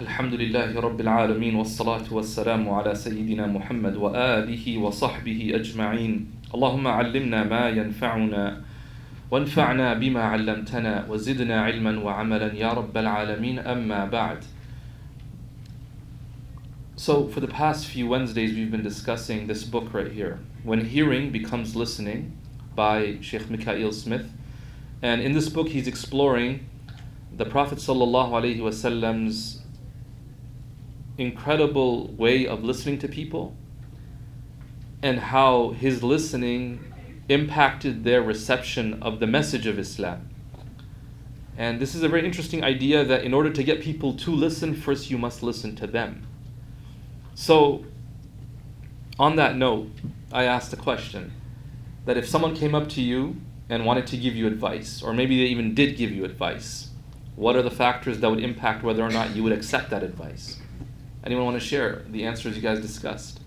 الحمد لله رب العالمين والصلاة والسلام على سيدنا محمد وآله وصحبه أجمعين اللهم علمنا ما ينفعنا وانفعنا بما علمتنا وزدنا علما وعملا يا رب العالمين أما بعد. So for the past few Wednesdays we've been discussing this book right here, When Hearing Becomes Listening, by Shaykh Mikhail Smith. And in this book he's exploring the Prophet ﷺ's incredible way of listening to people and how his listening impacted their reception of the message of Islam. And this is a very interesting idea that in order to get people to listen, first you must listen to them. So on that note, I asked a question that if someone came up to you and wanted to give you advice, or maybe they even did give you advice, what are the factors that would impact whether or not you would accept that advice? Anyone want to share the answers you guys discussed?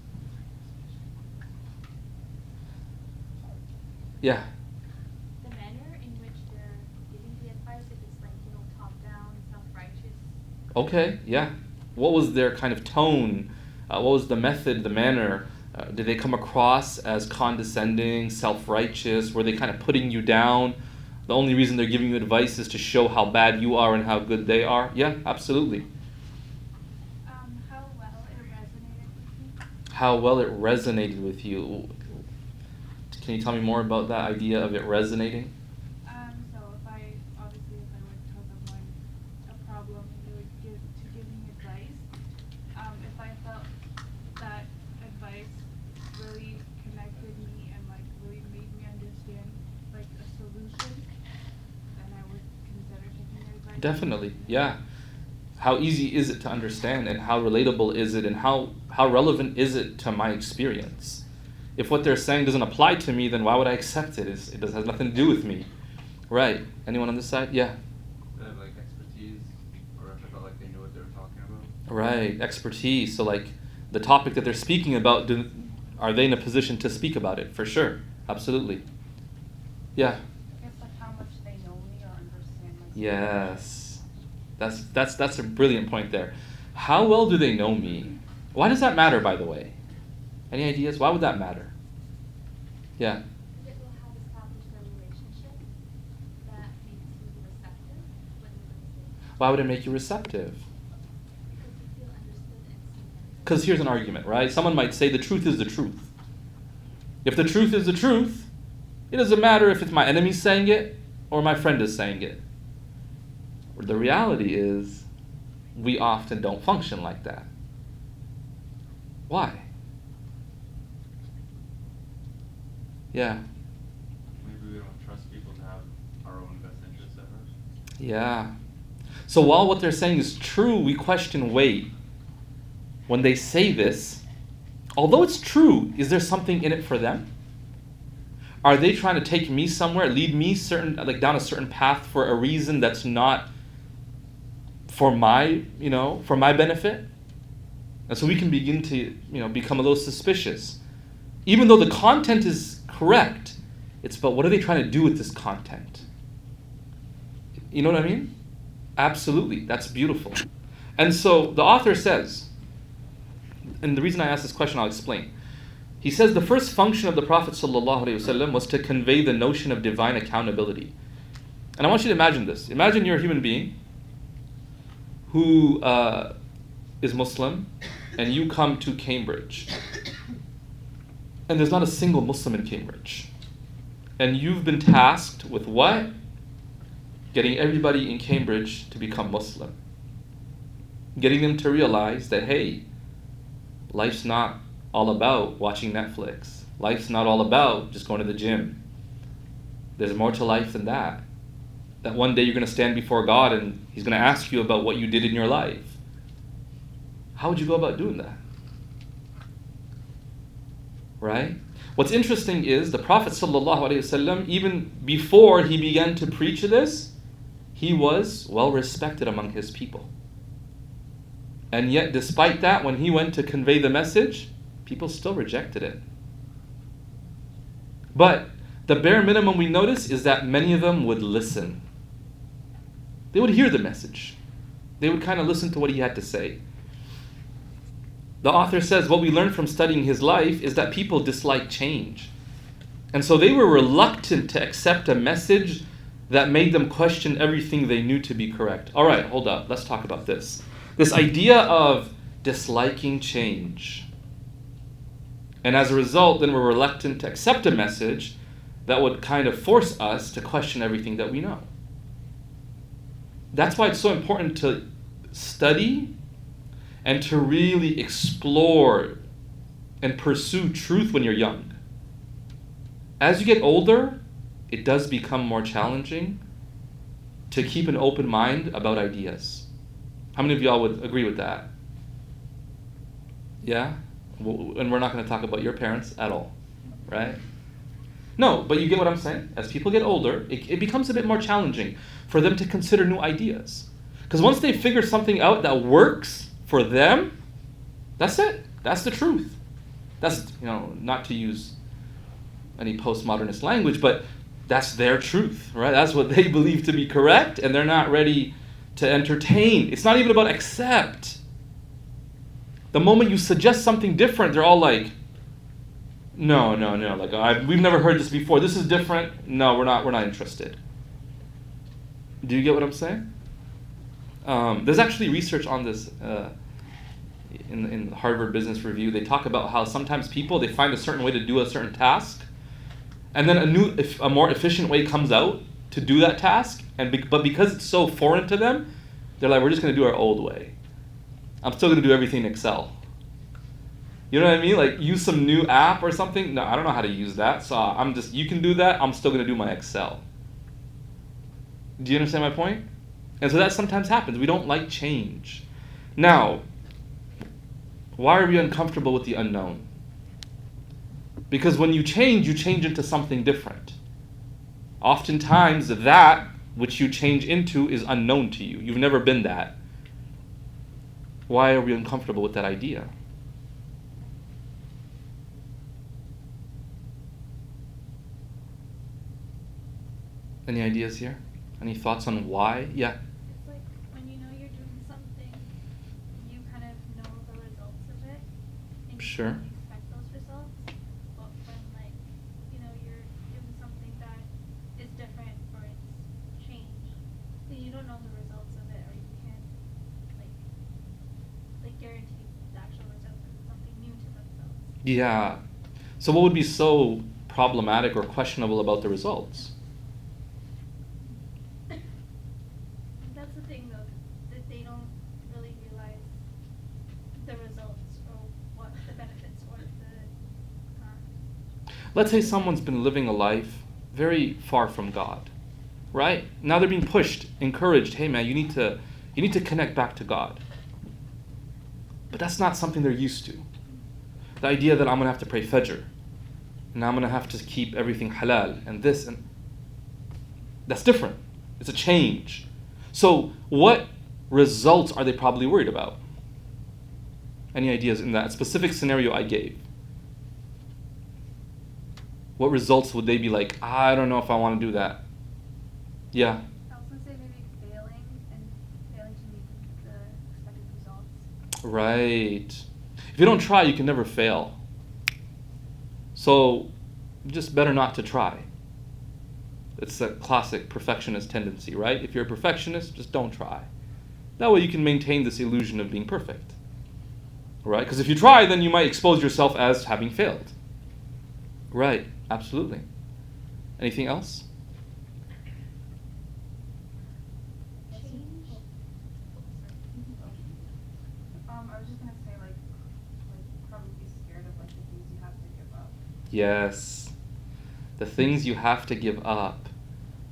Yeah. The manner in which they're giving the advice, if it's like, top down, self-righteous. Okay, yeah. What was their kind of tone? What was the method, the manner? Did they come across as condescending, self-righteous? Were they kind of putting you down? The only reason they're giving you advice is to show how bad you are and how good they are? Yeah, absolutely. How well it resonated with you. Can you tell me more about that idea of it resonating? So if I were to tell someone a problem and they would give me advice, if I felt that advice really connected me and really made me understand a solution, then I would consider taking their advice. Definitely, yeah. How easy is it to understand, and how relatable is it, and how relevant is it to my experience? If what they're saying doesn't apply to me, then why would I accept it? It has nothing to do with me. Right. Anyone on this side? Yeah. They have expertise, or if I felt like they knew what they were talking about. Right, expertise. So the topic that they're speaking about, are they in a position to speak about it? For sure. Absolutely. Yeah. I guess how much they know me or understand myself. Yes. That's a brilliant point there. How well do they know me? Why does that matter, by the way? Any ideas? Why would that matter? Yeah. It will help establish a relationship that makes you receptive when you listen. Why would it make you receptive? Because you feel understood and seen. Because here's an argument, right? Someone might say the truth is the truth. If the truth is the truth, it doesn't matter if it's my enemy saying it or my friend is saying it. The reality is, we often don't function like that. Why? Yeah. Maybe we don't trust people to have our own best interests at heart. Yeah. So while what they're saying is true, we question, wait, when they say this, although it's true, is there something in it for them? Are they trying to take me somewhere, lead me down a certain path for a reason that's not for my benefit? And so we can begin to, become a little suspicious. Even though the content is correct, it's about what are they trying to do with this content? You know what I mean? Absolutely. That's beautiful. And so the author says, and the reason I asked this question, I'll explain. He says the first function of the Prophet ﷺ was to convey the notion of divine accountability. And I want you to imagine this. Imagine you're a human being who is Muslim, and you come to Cambridge. And there's not a single Muslim in Cambridge. And you've been tasked with what? Getting everybody in Cambridge to become Muslim. Getting them to realize that, hey, life's not all about watching Netflix. Life's not all about just going to the gym. There's more to life than that. That one day you're going to stand before God and He's going to ask you about what you did in your life. How would you go about doing that? Right? What's interesting is the Prophet ﷺ, even before he began to preach this, he was well respected among his people. And yet, despite that, when he went to convey the message, people still rejected it. But the bare minimum we notice is that many of them would listen. They would hear the message. They would kind of listen to what he had to say. The author says, what we learned from studying his life is that people dislike change. And so they were reluctant to accept a message that made them question everything they knew to be correct. All right, hold up. Let's talk about this. This idea of disliking change. And as a result, then we're reluctant to accept a message that would kind of force us to question everything that we know. That's why it's so important to study and to really explore and pursue truth when you're young. As you get older, it does become more challenging to keep an open mind about ideas. How many of y'all would agree with that? Yeah? And we're not going to talk about your parents at all, right? No, but you get what I'm saying? As people get older, it becomes a bit more challenging for them to consider new ideas. Because once they figure something out that works for them, that's it. That's the truth. That's, not to use any postmodernist language, but that's their truth, right? That's what they believe to be correct, and they're not ready to entertain. It's not even about accept. The moment you suggest something different, they're all like, no, like we've never heard this before. This is different. No, we're not interested. Do you get what I'm saying? There's actually research on this in Harvard Business Review. They talk about how sometimes people, they find a certain way to do a certain task, and then a more efficient way comes out to do that task, but because it's so foreign to them, they're like, we're just going to do our old way. I'm still going to do everything in Excel. You know what I mean? Like, use some new app or something. No, I don't know how to use that, so you can do that, I'm still going to do my Excel. Do you understand my point? And so that sometimes happens. We don't like change. Now, why are we uncomfortable with the unknown? Because when you change into something different. Oftentimes, that which you change into is unknown to you. You've never been that. Why are we uncomfortable with that idea? Any ideas here? Any thoughts on why? Yeah. It's like when you know you're doing something, you kind of know the results of it, and you Sure. don't expect those results. But when you're doing something that is different or it's changed, then you don't know the results of it, or you can't like guarantee the actual results because it's something new to themselves. Yeah. So what would be so problematic or questionable about the results? That's the thing, though, that they don't really realize the results or what the benefits or the harm. Let's say someone's been living a life very far from God, right? Now they're being pushed, encouraged, hey man, you need to connect back to God. But that's not something they're used to. The idea that I'm going to have to pray Fajr, and I'm going to have to keep everything halal, and this, and that's different. It's a change. So what results are they probably worried about? Any ideas in that specific scenario I gave? What results would they be like, I don't know if I want to do that? Yeah. I was gonna say maybe failing to meet the expected results. Right. If you don't try, you can never fail. So just better not to try. It's a classic perfectionist tendency, right? If you're a perfectionist, just don't try. That way you can maintain this illusion of being perfect. Right? Because if you try, then you might expose yourself as having failed. Right. Absolutely. Anything else? Change. I was just gonna say like probably be scared of like the things you have to give up. Yes. The things you have to give up.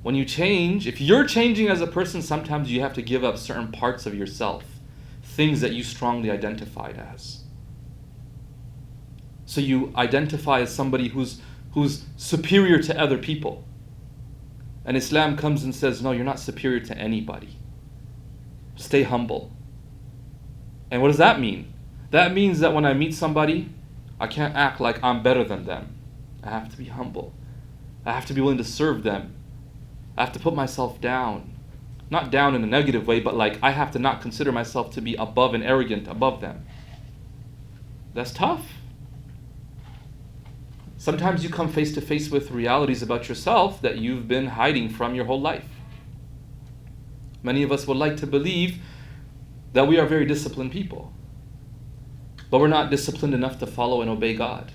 When you change, if you're changing as a person, sometimes you have to give up certain parts of yourself, things that you strongly identified as. So you identify as somebody who's superior to other people. And Islam comes and says, no, you're not superior to anybody. Stay humble. And what does that mean? That means that when I meet somebody, I can't act like I'm better than them. I have to be humble. I have to be willing to serve them. I have to put myself down. not down in a negative way, but like I have to not consider myself to be above and arrogant above them. That's tough. Sometimes you come face to face with realities about yourself that you've been hiding from your whole life. Many of us would like to believe that we are very disciplined people, but we're not disciplined enough to follow and obey God.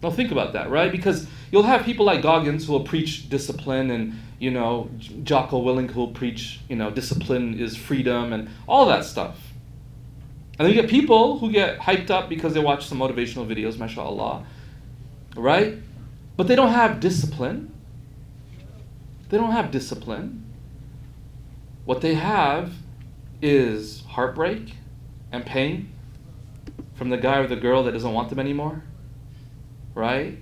Now think about that, right? Because you'll have people like Goggins who will preach discipline, and Jocko Willink who will preach, discipline is freedom and all that stuff. And then you get people who get hyped up because they watch some motivational videos, mashallah, right? But they don't have discipline. They don't have discipline. What they have is heartbreak and pain from the guy or the girl that doesn't want them anymore, right?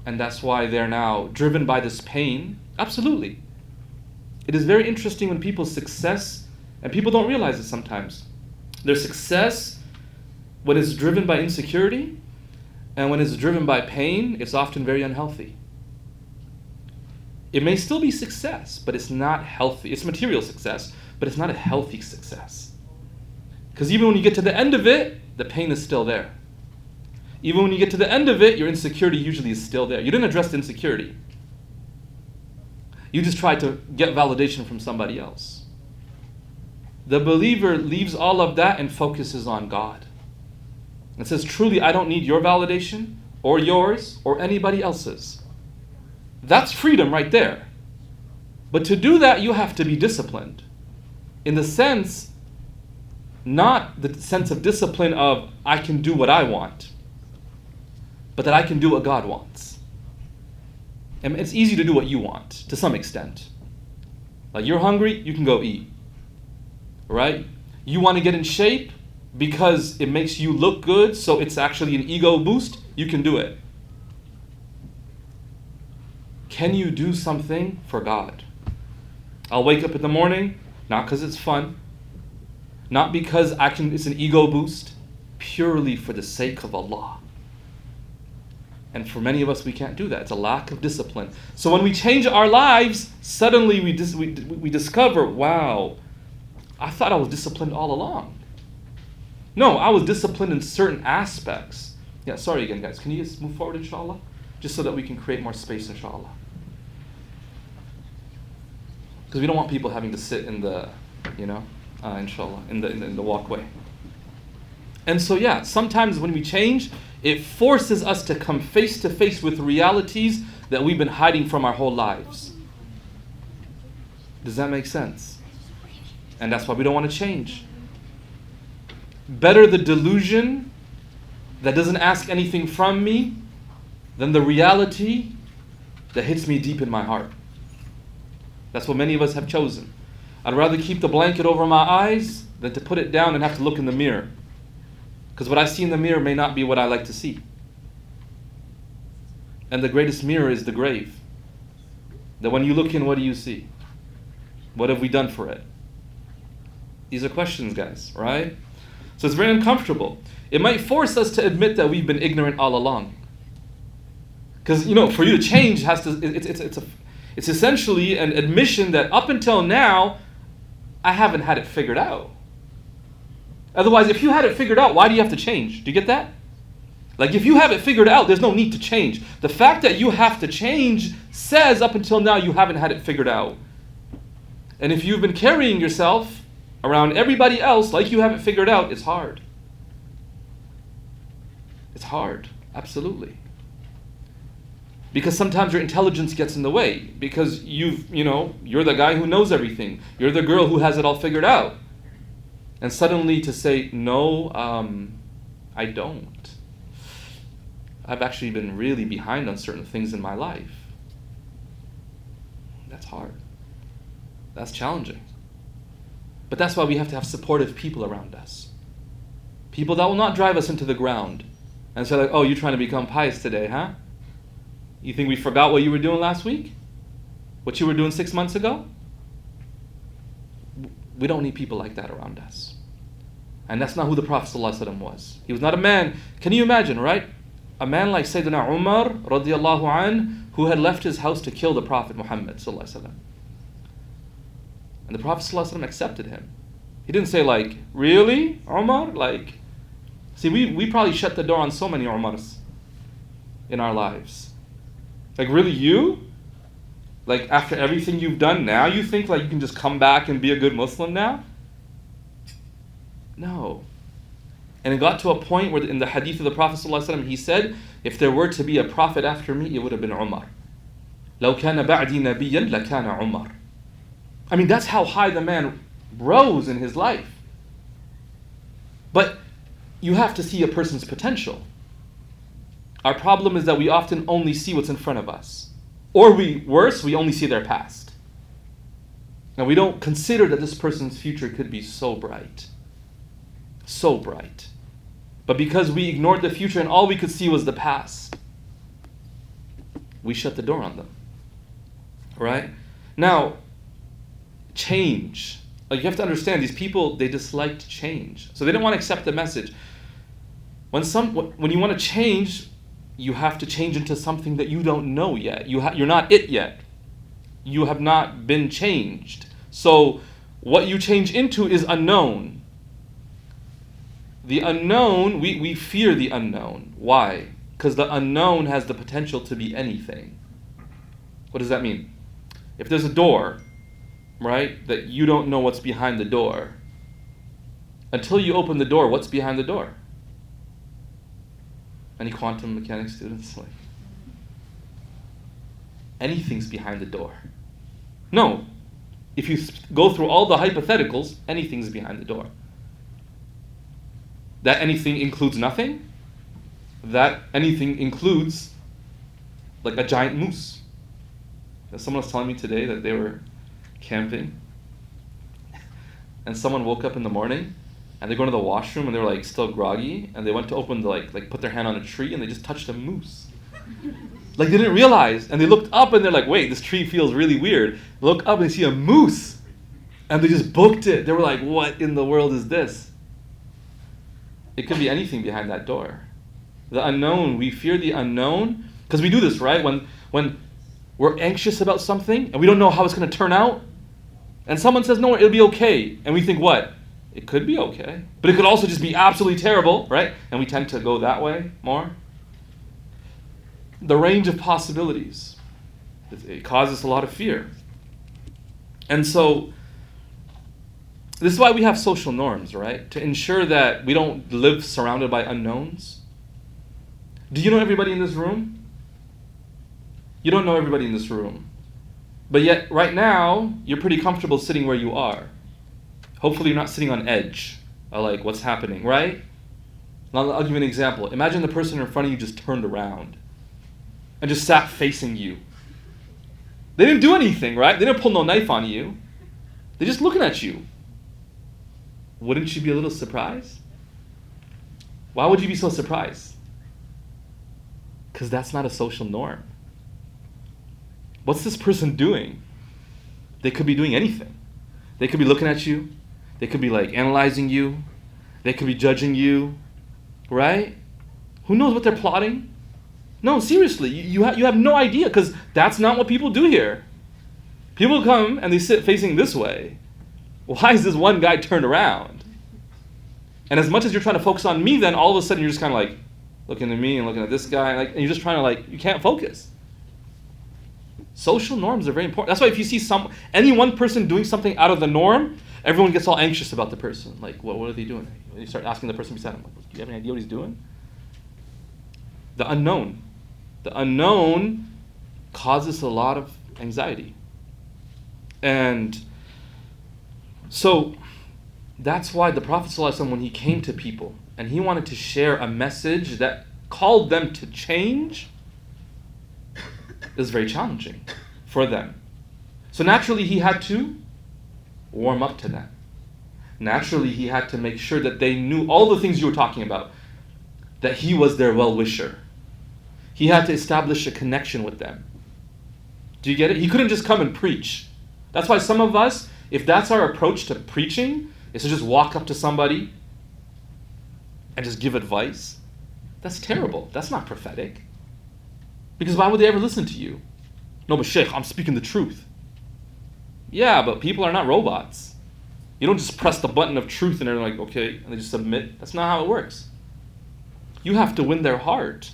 And that's why they're now driven by this pain. Absolutely. It is very interesting when people's success, and people don't realize it sometimes, their success, when it's driven by insecurity and when it's driven by pain, it's often very unhealthy. It may still be success, but it's not healthy. It's material success, but it's not a healthy success. Because even when you get to the end of it, the pain is still there. Even when you get to the end of it, your insecurity usually is still there. You didn't address the insecurity. You just tried to get validation from somebody else. The believer leaves all of that and focuses on God. It says, truly, I don't need your validation or yours or anybody else's. That's freedom right there. But to do that, you have to be disciplined. In the sense, not the sense of discipline of I can do what I want, but that I can do what God wants. And it's easy to do what you want, to some extent. Like you're hungry, you can go eat. Right? You want to get in shape because it makes you look good, so it's actually an ego boost, you can do it. Can you do something for God? I'll wake up in the morning, not because it's fun, not because it's an ego boost, purely for the sake of Allah. And for many of us, we can't do that. It's a lack of discipline. So when we change our lives, suddenly we discover, wow, I thought I was disciplined all along. No, I was disciplined in certain aspects. Yeah, sorry again, guys. Can you just move forward, inshallah? Just so that we can create more space, inshallah. Because we don't want people having to sit in the, inshallah, in the walkway. And so, yeah, sometimes when we change, it forces us to come face to face with realities that we've been hiding from our whole lives. Does that make sense? And that's why we don't want to change. Better the delusion that doesn't ask anything from me than the reality that hits me deep in my heart. That's what many of us have chosen. I'd rather keep the blanket over my eyes than to put it down and have to look in the mirror. Because what I see in the mirror may not be what I like to see. And the greatest mirror is the grave. That when you look in, what do you see? What have we done for it? These are questions, guys, right? So it's very uncomfortable. It might force us to admit that we've been ignorant all along. Because, for you to change it's essentially an admission that up until now, I haven't had it figured out. Otherwise, if you had it figured out, why do you have to change? Do you get that? Like, if you have it figured out, there's no need to change. The fact that you have to change says up until now you haven't had it figured out. And if you've been carrying yourself around everybody else like you haven't figured out, it's hard. It's hard, absolutely. Because sometimes your intelligence gets in the way. Because you're the guy who knows everything. You're the girl who has it all figured out. And suddenly to say, no, I don't. I've actually been really behind on certain things in my life. That's hard. That's challenging. But that's why we have to have supportive people around us. People that will not drive us into the ground and say, like, oh, you're trying to become pious today, huh? You think we forgot what you were doing last week? What you were doing 6 months ago? We don't need people like that around us. And that's not who the Prophet ﷺ was. He was not a man. Can you imagine, right? A man like Sayyidina Umar radiallahu anh, who had left his house to kill the Prophet Muhammad ﷺ. And the Prophet ﷺ accepted him. He didn't say like, really, Umar? Like, see, we probably shut the door on so many Umars in our lives. Like, really, you? Like, after everything you've done, now you think like you can just come back and be a good Muslim now? No. And it got to a point where in the hadith of the Prophet ﷺ, he said, if there were to be a prophet after me, it would have been Umar. لو كان بعدي نبيا لكان عمر. I mean, that's how high the man rose in his life. But you have to see a person's potential. Our problem is that we often only see what's in front of us. Or worse, we only see their past. And we don't consider that this person's future could be so bright. So bright. But because we ignored the future and all we could see was the past, we shut the door on them. Right? Now, change. Like, you have to understand, these people, they disliked change. So they didn't want to accept the message. When you want to change, you have to change into something that you don't know yet. You're not it yet. You have not been changed. So what you change into is unknown. The unknown, we fear the unknown. Why? Because the unknown has the potential to be anything. What does that mean? If there's a door, right, that you don't know what's behind the door, until you open the door, what's behind the door? Any quantum mechanics students? Like, anything's behind the door. No. If you go through all the hypotheticals, anything's behind the door. That anything includes nothing. That anything includes like a giant moose. Someone was telling me today that they were camping and someone woke up in the morning and they go to the washroom and they were like still groggy and they went to open the like put their hand on a tree and they just touched a moose. Like they didn't realize, and they looked up and they're like, wait, this tree feels really weird. Look up and they see a moose and they just booked it. They were like, what in the world is this? It could be anything behind that door. The unknown, we fear the unknown because we do this, right? When we're anxious about something and we don't know how it's going to turn out, and someone says, no, it'll be okay. And we think, what? It could be okay. But it could also just be absolutely terrible, right? And we tend to go that way more. The range of possibilities, it causes a lot of fear. And so, this is why we have social norms, right? To ensure that we don't live surrounded by unknowns. Do you know everybody in this room? You don't know everybody in this room. But yet, right now, you're pretty comfortable sitting where you are. Hopefully you're not sitting on edge, like what's happening, right? Now, I'll give you an example. Imagine the person in front of you just turned around and just sat facing you. They didn't do anything, right? They didn't pull no knife on you. They're just looking at you. Wouldn't you be a little surprised? Why would you be so surprised? Because that's not a social norm. What's this person doing? They could be doing anything. They could be looking at you. They could be like analyzing you. They could be judging you, right? Who knows what they're plotting? No, seriously, you have no idea, because that's not what people do here. People come and they sit facing this way. Why is this one guy turned around? And as much as you're trying to focus on me, then all of a sudden you're just kind of like looking at me and looking at this guy, and you're just trying to you can't focus. Social norms are very important. That's why if you see any one person doing something out of the norm, everyone gets all anxious about the person. Like, what are they doing? And you start asking the person beside him, do you have any idea what he's doing? The unknown. The unknown causes a lot of anxiety. And so that's why the Prophet ﷺ, when he came to people and he wanted to share a message that called them to change, it was very challenging for them. So naturally he had to warm up to that. Naturally he had to make sure that they knew all the things you were talking about, that he was their well-wisher. He had to establish a connection with them. Do you get it? He couldn't just come and preach. That's why some of us, if that's our approach to preaching, is to just walk up to somebody and just give advice. That's terrible. That's not prophetic. Because why would they ever listen to you? No, but Shaykh, I'm speaking the truth. Yeah, but people are not robots. You don't just press the button of truth and they're like, okay, and they just submit. That's not how it works. You have to win their heart.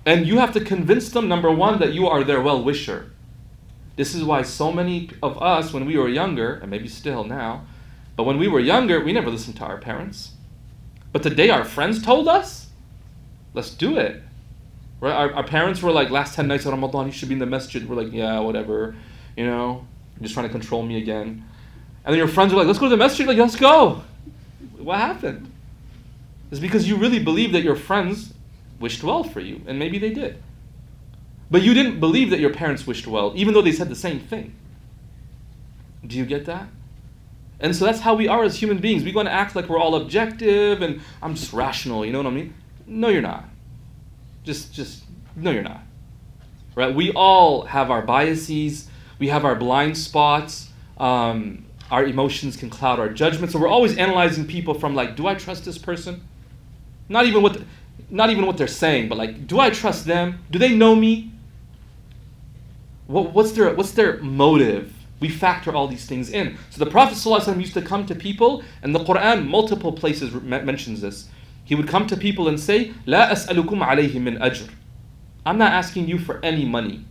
And you have to convince them, number one, that you are their well-wisher. This is why so many of us, when we were younger, and maybe still now, but when we were younger, we never listened to our parents. But the day our friends told us, let's do it. Right? Our parents were like, last 10 nights of Ramadan, you should be in the masjid. We're like, yeah, whatever. You know, you're just trying to control me again. And then your friends were like, let's go to the masjid. Like, let's go. What happened? It's because you really believe that your friends wished well for you, and maybe they did. But you didn't believe that your parents wished well, even though they said the same thing. Do you get that? And so that's how we are as human beings. We're going to act like we're all objective and I'm just rational, you know what I mean? No, you're not. No, you're not. Right? We all have our biases. We have our blind spots. Our emotions can cloud our judgment. So we're always analyzing people from like, do I trust this person? Not even what they're saying, but like, do I trust them? Do they know me? What's their motive? We factor all these things in. So the Prophet ﷺ used to come to people, and the Quran multiple places mentions this. He would come to people and say, "La as'alukum alayhi min ajr." I'm not asking you for any money.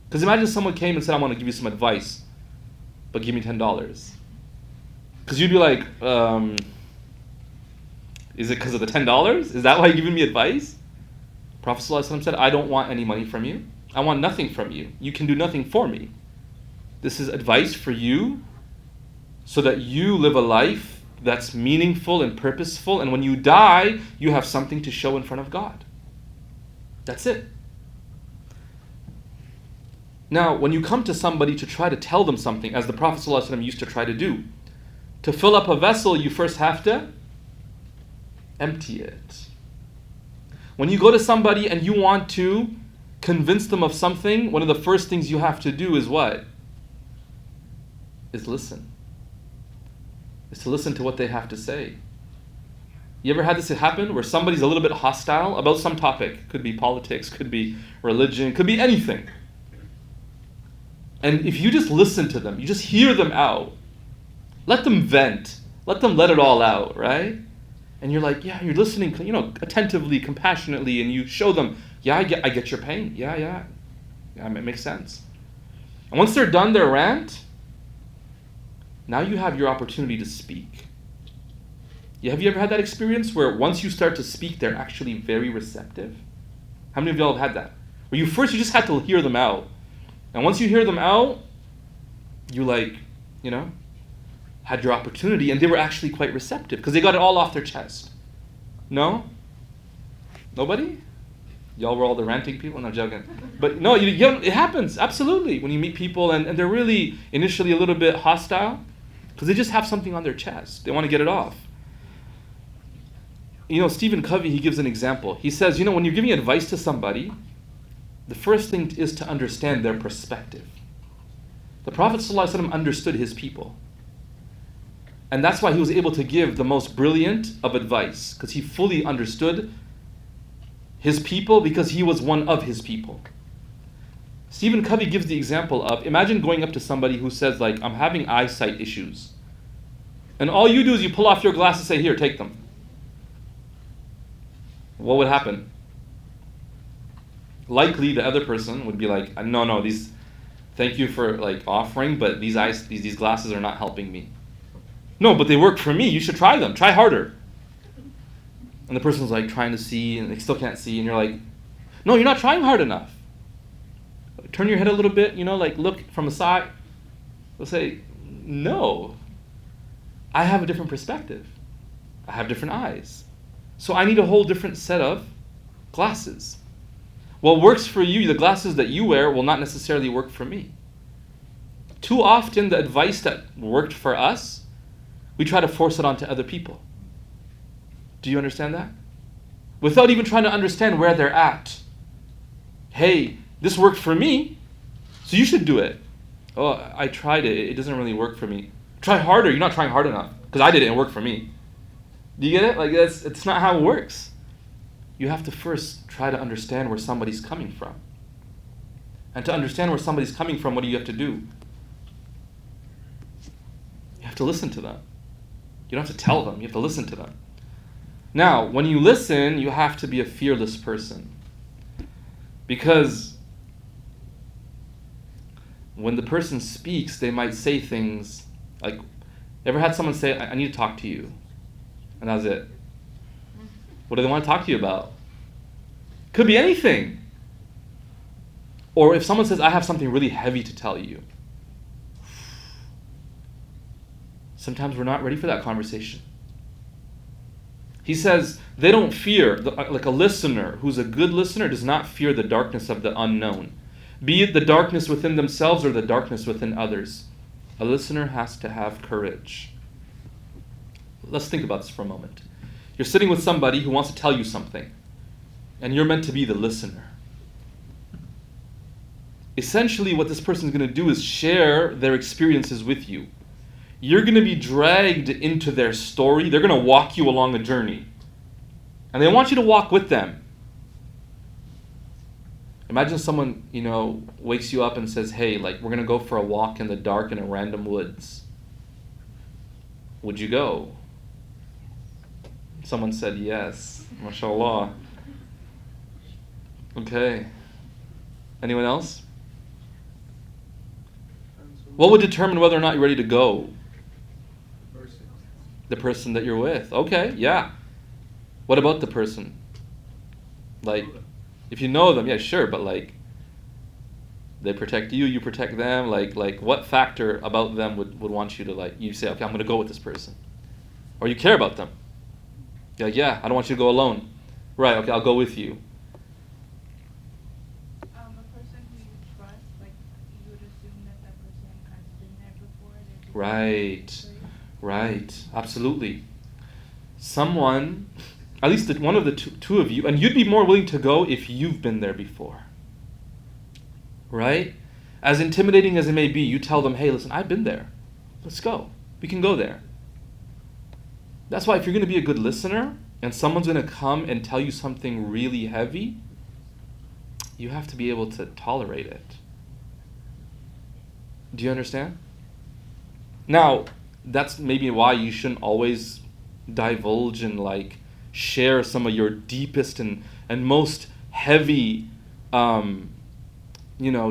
Because imagine someone came and said, I want to give you some advice, but give me $10. Because you'd be like, is it because of the $10? Is that why you're giving me advice? Prophet ﷺ said, I don't want any money from you. I want nothing from you. You can do nothing for me. This is advice for you so that you live a life that's meaningful and purposeful, and when you die, you have something to show in front of God. That's it. Now, when you come to somebody to try to tell them something, as the Prophet ﷺ used to try to do, to fill up a vessel, you first have to empty it. When you go to somebody and you want to convince them of something, one of the first things you have to do is what? Is listen. Is to listen to what they have to say. You ever had this happen where somebody's a little bit hostile about some topic? Could be politics, could be religion, could be anything. And if you just listen to them, you just hear them out, let them vent, let them let it all out, right? And you're like, yeah, you're listening, attentively, compassionately, and you show them, yeah, I get your pain. Yeah, it makes sense. And once they're done their rant, now you have your opportunity to speak. Yeah, have you ever had that experience where once you start to speak, they're actually very receptive? How many of y'all have had that? Where you just had to hear them out. And once you hear them out, you had your opportunity, and they were actually quite receptive because they got it all off their chest. No? Nobody? Y'all were all the ranting people? No, joking. But no, it happens, absolutely, when you meet people and they're really initially a little bit hostile because they just have something on their chest. They want to get it off. Stephen Covey, he gives an example. He says, when you're giving advice to somebody, the first thing is to understand their perspective. The Prophet ﷺ understood his people. And that's why he was able to give the most brilliant of advice, because he fully understood his people because he was one of his people. Stephen Covey gives the example of, imagine going up to somebody who says, I'm having eyesight issues. And all you do is you pull off your glasses and say, here, take them. What would happen? Likely the other person would be like, no, thank you for offering, but these glasses are not helping me. No, but they work for me. You should try them. Try harder. And the person's trying to see and they still can't see, and you're like, no, you're not trying hard enough. Turn your head a little bit, look from the side. They'll say, no, I have a different perspective. I have different eyes. So I need a whole different set of glasses. What works for you, the glasses that you wear, will not necessarily work for me. Too often, the advice that worked for us, we try to force it onto other people. Do you understand that? Without even trying to understand where they're at. Hey, this worked for me, so you should do it. Oh, I tried it. It doesn't really work for me. Try harder. You're not trying hard enough. Because I did it and it worked for me. Do you get it? It's not how it works. You have to first try to understand where somebody's coming from. And to understand where somebody's coming from, what do you have to do? to listen to them. You don't have to tell them, you have to listen to them. Now, when you listen, you have to be a fearless person. Because when the person speaks, they might say things like, ever had someone say, I need to talk to you, and that's it? What do they want to talk to you about? Could be anything. Or if someone says, I have something really heavy to tell you, sometimes we're not ready for that conversation. He says they don't fear, like a listener who's a good listener does not fear the darkness of the unknown, be it the darkness within themselves or the darkness within others. A listener has to have courage. Let's think about this for a moment. You're sitting with somebody who wants to tell you something, and you're meant to be the listener. Essentially, what this person is going to do is share their experiences with you. You're going to be dragged into their story. They're going to walk you along a journey. And they want you to walk with them. Imagine someone, wakes you up and says, hey, we're going to go for a walk in the dark in a random woods. Would you go? Someone said yes. MashaAllah. Okay. Anyone else? What would determine whether or not you're ready to go? The person that you're with. Okay, yeah. What about the person? If you know them, yeah, sure, but they protect you, you protect them, what factor about them would want you to you say, okay, I'm going to go with this person? Or you care about them. You're like, yeah, I don't want you to go alone. Right, okay, I'll go with you. A person who you trust, you would assume that person has been there before. Right, absolutely. Someone, at least one of the two of you, and you'd be more willing to go if you've been there before. Right? As intimidating as it may be, you tell them, hey, listen, I've been there. Let's go. We can go there. That's why if you're going to be a good listener, and someone's going to come and tell you something really heavy, you have to be able to tolerate it. Do you understand? Now, that's maybe why you shouldn't always divulge and share some of your deepest and most heavy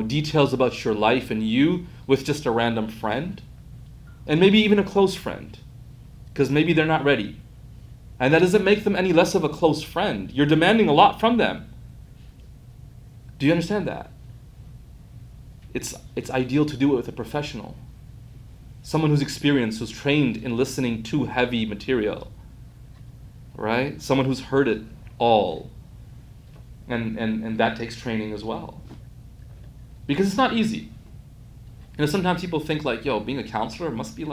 details about your life and you with just a random friend, and maybe even a close friend, because maybe they're not ready. And that doesn't make them any less of a close friend. You're demanding a lot from them. Do you understand that? It's ideal to do it with a professional. Someone who's experienced, who's trained in listening to heavy material. Right? Someone who's heard it all. And that takes training as well. Because it's not easy. Sometimes people think being a counselor must be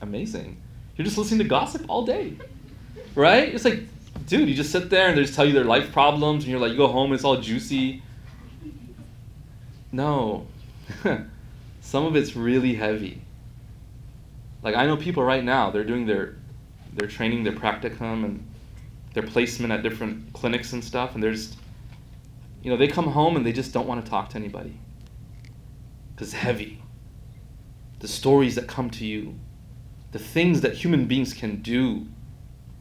amazing. You're just listening to gossip all day. Right? It's dude, you just sit there and they just tell you their life problems and you're you go home and it's all juicy. No. Some of it's really heavy. I know people right now, they're doing their training, their practicum, and their placement at different clinics and stuff, and they're just, they come home and they just don't want to talk to anybody. Because it's heavy. The stories that come to you, the things that human beings can do,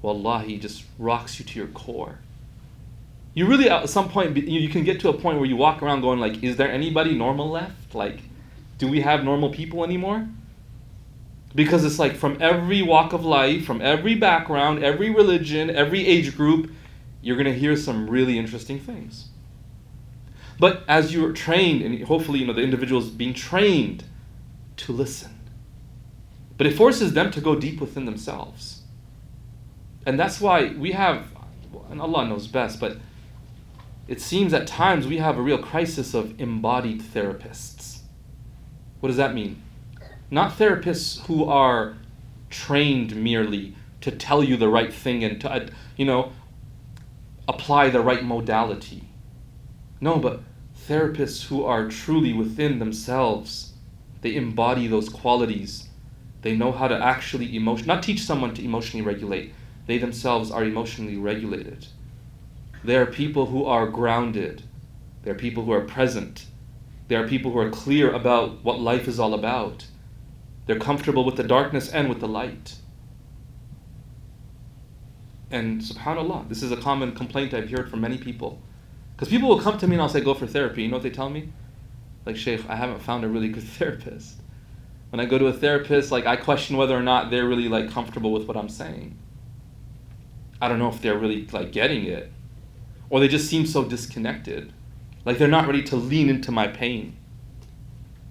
wallahi, just rocks you to your core. You really, at some point, you can get to a point where you walk around going is there anybody normal left? Do we have normal people anymore? Because it's from every walk of life, from every background, every religion, every age group, you're going to hear some really interesting things. But as you're trained, and hopefully the individual is being trained to listen. But it forces them to go deep within themselves. And that's why we have, and Allah knows best, but it seems at times we have a real crisis of embodied therapists. What does that mean? Not therapists who are trained merely to tell you the right thing and to, apply the right modality. No, but therapists who are truly within themselves. They embody those qualities. They know how to actually not teach someone to emotionally regulate. They themselves are emotionally regulated. They are people who are grounded. They are people who are present. They are people who are clear about what life is all about. They're comfortable with the darkness and with the light. And subhanAllah, this is a common complaint I've heard from many people. Because people will come to me and I'll say, go for therapy. You know what they tell me? Like, Shaykh, I haven't found a really good therapist. When I go to a therapist, like, I question whether or not they're really, like, comfortable with what I'm saying. I don't know if they're really, like, getting it. Or they just seem so disconnected. Like, they're not ready to lean into my pain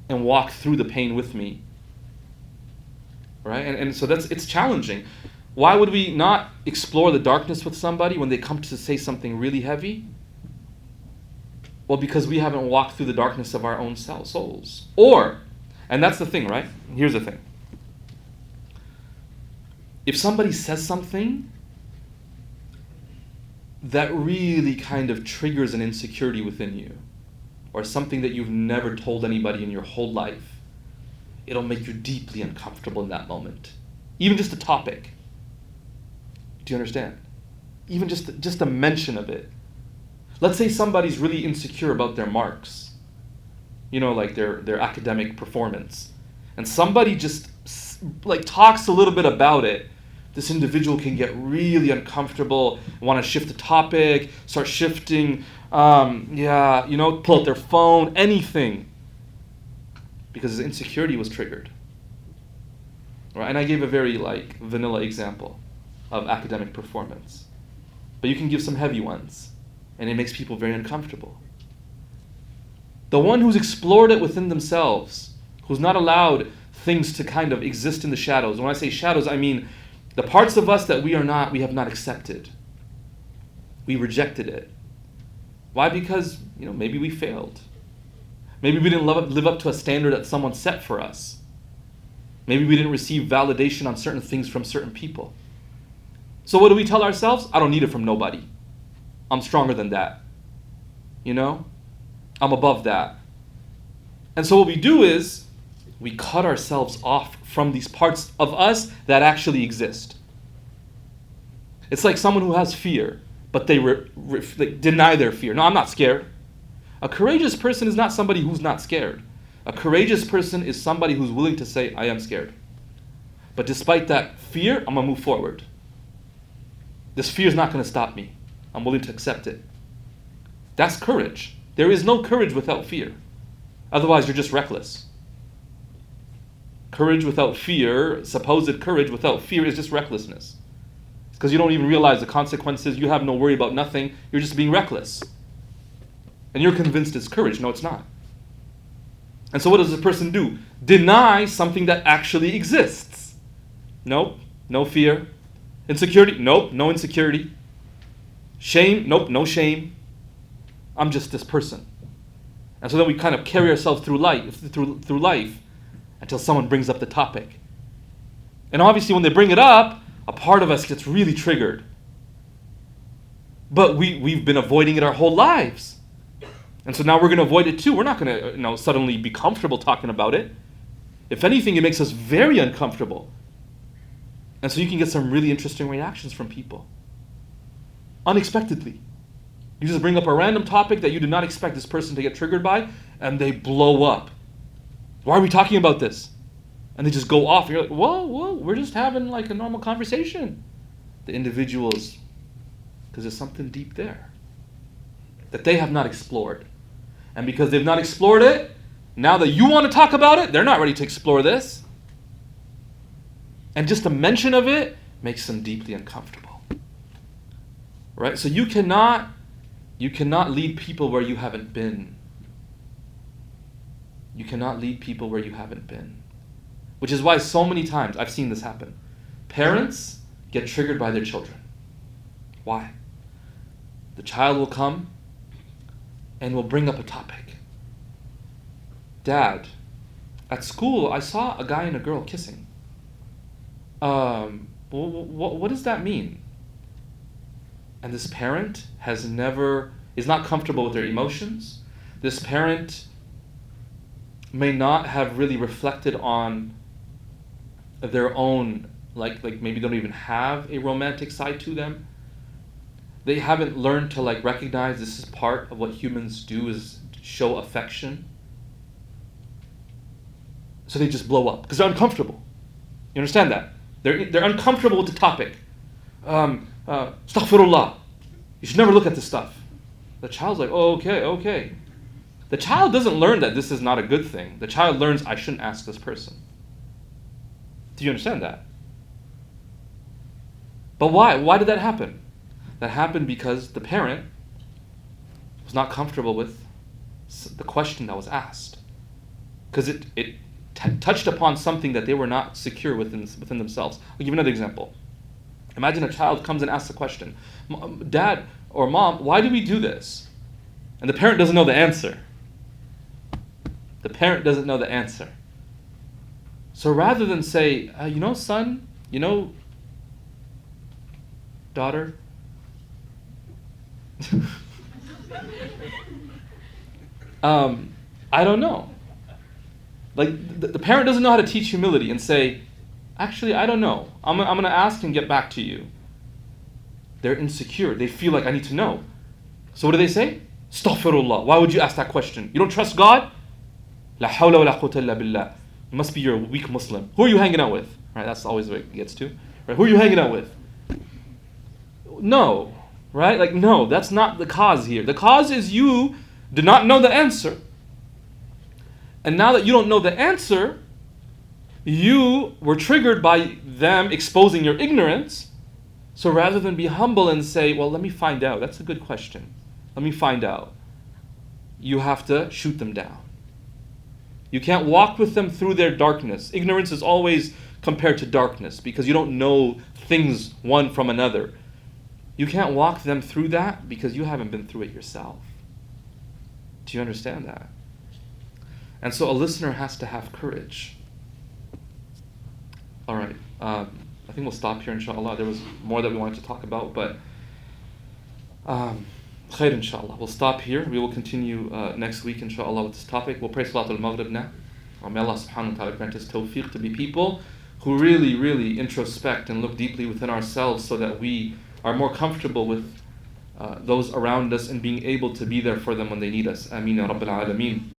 and walk through the pain with me. Right? And so it's challenging. Why would we not explore the darkness with somebody when they come to say something really heavy? Well, because we haven't walked through the darkness of our own souls. Or, and that's the thing, right? Here's the thing. If somebody says something that really kind of triggers an insecurity within you, or something that you've never told anybody in your whole life, it'll make you deeply uncomfortable in that moment. Even just a topic. Do you understand? Even just a mention of it. Let's say somebody's really insecure about their marks. You know, like their academic performance. And somebody just like talks a little bit about it. This individual can get really uncomfortable, want to shift the topic, start shifting, pull out their phone, anything. Because his insecurity was triggered. Right? And I gave a very like vanilla example of academic performance. But you can give some heavy ones, and it makes people very uncomfortable. The one who's explored it within themselves, who's not allowed things to kind of exist in the shadows. When I say shadows, I mean the parts of us that we have not accepted. We rejected it. Why? Because, maybe we failed. Maybe we didn't live up to a standard that someone set for us. Maybe we didn't receive validation on certain things from certain people. So what do we tell ourselves? I don't need it from nobody. I'm stronger than that. I'm above that. And so what we do is we cut ourselves off from these parts of us that actually exist. It's like someone who has fear, but they deny their fear. No, I'm not scared. A courageous person is not somebody who's not scared. A courageous person is somebody who's willing to say, I am scared. But despite that fear, I'm going to move forward. This fear is not going to stop me. I'm willing to accept it. That's courage. There is no courage without fear. Otherwise, you're just reckless. Courage without fear, supposed courage without fear, is just recklessness. It's because you don't even realize the consequences. You have no worry about nothing. You're just being reckless. And you're convinced it's courage. No, it's not. And so what does a person do? Deny something that actually exists. Nope, no fear. Insecurity? Nope, no insecurity. Shame? Nope, no shame. I'm just this person. And so then we kind of carry ourselves through life until someone brings up the topic. And obviously when they bring it up, a part of us gets really triggered. But we've been avoiding it our whole lives. And so now we're going to avoid it too. We're not going to suddenly be comfortable talking about it. If anything, it makes us very uncomfortable. And so you can get some really interesting reactions from people. Unexpectedly. You just bring up a random topic that you did not expect this person to get triggered by, and they blow up. Why are we talking about this? And they just go off. And you're like, whoa, we're just having like a normal conversation. The individuals, because there's something deep there that they have not explored. And because they've not explored it, now that you want to talk about it, they're not ready to explore this. And just a mention of it makes them deeply uncomfortable. Right? So you cannot lead people where you haven't been. You cannot lead people where you haven't been. Which is why so many times I've seen this happen. Parents get triggered by their children. Why? The child will come and will bring up a topic. Dad, at school I saw a guy and a girl kissing. What does that mean? And this parent is not comfortable with their emotions. This parent may not have really reflected on their own, like maybe they don't even have a romantic side to them. They haven't learned to recognize this is part of what humans do, is show affection. So they just blow up because they're uncomfortable. You understand that? They're uncomfortable with the topic. Astaghfirullah. You should never look at this stuff. The child's like, oh, okay. The child doesn't learn that this is not a good thing. The child learns, I shouldn't ask this person. Do you understand that? But why? Why did that happen? That happened because the parent was not comfortable with the question that was asked. Because it touched upon something that they were not secure within themselves. I'll give you another example. Imagine a child comes and asks a question. Dad or Mom, why do we do this? And the parent doesn't know the answer. The parent doesn't know the answer. So rather than say, son, daughter, I don't know. Like the parent doesn't know how to teach humility and say, actually, I don't know. I'm going to ask and get back to you. They're insecure. They feel like I need to know. So what do they say? Astaghfirullah. Why would you ask that question? You don't trust God? La hawla wa la quwwata illa billah. You must be your weak Muslim. Who are you hanging out with? Right? That's always what it gets to. Right? Who are you hanging out with? No. Right? Like, no, that's not the cause here. The cause is you do not know the answer. And now that you don't know the answer, you were triggered by them exposing your ignorance. So rather than be humble and say, well, let me find out. That's a good question. Let me find out. You have to shoot them down. You can't walk with them through their darkness. Ignorance is always compared to darkness because you don't know things one from another. You can't walk them through that because you haven't been through it yourself. Do you understand that? And so a listener has to have courage. All right. I think we'll stop here, inshallah. There was more that we wanted to talk about, but khair, inshallah. We'll stop here. We will continue next week, inshallah, with this topic. We'll pray Salatul Maghrib now. May Allah subhanahu wa ta'ala grant us tawfiq to be people who really, really introspect and look deeply within ourselves so that we are more comfortable with those around us and being able to be there for them when they need us. Ameen ya Rabbil Alameen.